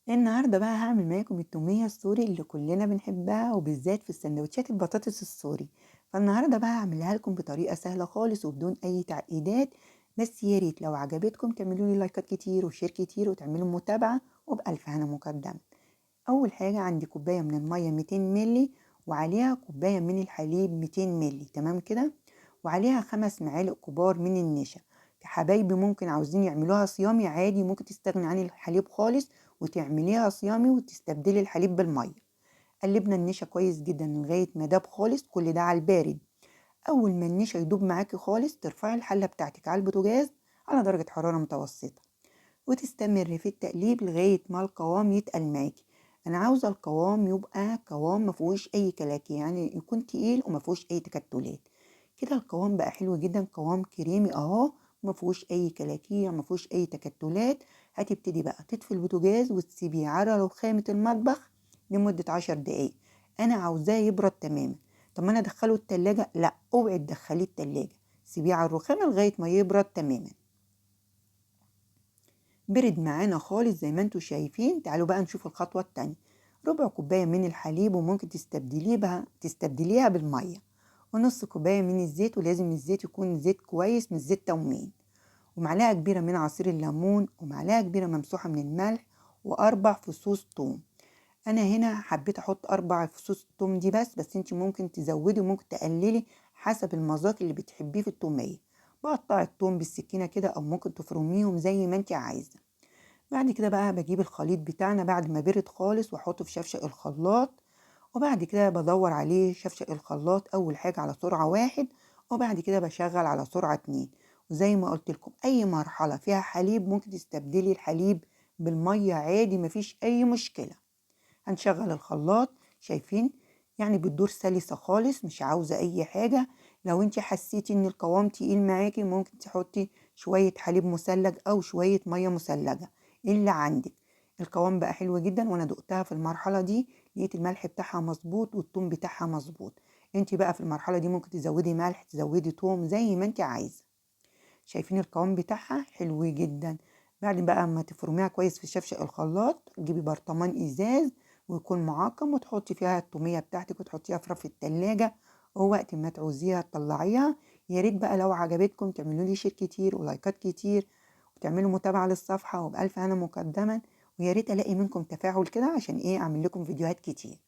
النهارده بقى هاعمل معاكم التومية السوري اللي كلنا بنحبها وبالذات في السندوتشات البطاطس السوري. فالنهارده بقى هاعملها لكم بطريقة سهلة خالص وبدون أي تعقيدات. بس يا ريت لو عجبتكم تعملوا لي لايكات كتير وشير كتير وتعملوا متابعة وبألف هنا مقدما. أول حاجة عندي كوباية من المية 200 ملي وعليها كوباية من الحليب 200 ملي، تمام كده. وعليها 5 معالق كبار من النشا. في حبايبي ممكن عاوزين يعملوها صيامي عادي، ممكن تستغني عن الحليب خالص وتعمليها صيامي وتستبدلي الحليب بالمية. قلبنا النشا كويس جدا لغاية ما داب خالص، كل ده على البارد. أول ما النشا يدوب معاكي خالص ترفعي الحلة بتاعتك على البوتاجاز على درجة حرارة متوسطة، وتستمر في التقليب لغاية ما القوام يتقل معاكي. أنا عاوزة القوام يبقى قوام مفيهوش أي كلاكي، يعني يكون تقيل ومفيهوش أي تكتلات. كده القوام بقى حلو جدا، قوام كريمي أهو، مفيهوش أي كلاكيع مفيهوش أي تكتلات. هتبتدي بقى تطفي البوتاجاز وتسيبيه على رخامة المطبخ لمدة 10 دقايق. أنا عاوزاه يبرد تماما. طب ما أنا أدخله التلاجة؟ لأ، اوعي تدخليه التلاجة، سيبيه على الرخامة لغاية ما يبرد تماما. برد معانا خالص زي ما انتوا شايفين. تعالوا بقى نشوف الخطوة التانية. ربع كوباية من الحليب وممكن تستبدليها بالمية، ونص كوباية من الزيت، ولازم الزيت يكون زيت كويس مش زيت تومين، ومعلقة كبيرة من عصير الليمون، ومعلقة كبيرة ممسوحة من الملح، وأربع فصوص توم. أنا هنا حبيت أحط 4 فصوص توم دي بس انتي ممكن تزودي وممكن تقللي حسب المذاق اللي بتحبيه في التومية. بقطع التوم بالسكينة كده أو ممكن تفرميهم زي ما انتي عايزة. بعد كده بقى بجيب الخليط بتاعنا بعد ما برد خالص واحطه في شفشق الخلاط. وبعد كده بدور عليه شفشق الخلاط اول حاجة على سرعة 1، وبعد كده بشغل على سرعة 2. وزي ما قلت لكم اي مرحلة فيها حليب ممكن تستبدلي الحليب بالمية عادي، مفيش اي مشكلة. هنشغل الخلاط، شايفين؟ يعني بتدور سلسة خالص، مش عاوزة اي حاجة. لو انت حسيتي ان القوام تقيل معاكي ممكن تحطي شوية حليب مثلج او شوية مية مثلجة اللي عندك. القوام بقى حلو جدا، وانا دقتها في المرحلة دي لقيت الملح بتاعها مظبوط والثوم بتاعها مظبوط. انت بقى في المرحلة دي ممكن تزودي ملح تزودي ثوم زي ما انت عايزة. شايفين القوام بتاعها حلو جدا. بعد بقى ما تفرميها كويس في شفشق الخلاط تجيبي برطمان ازاز ويكون معقم وتحطي فيها التومية بتاعتك وتحطيها في رف التلاجة، ووقت ما تعوزيها تطلعيها. يا ريت بقى لو عجبتكم تعملوا لي شير كتير ولايكات كتير وتعملوا متابعة للصفحة، وبألف هنا مقدما. ويا ريت الاقي منكم تفاعل كده عشان اعمل لكم فيديوهات كتير.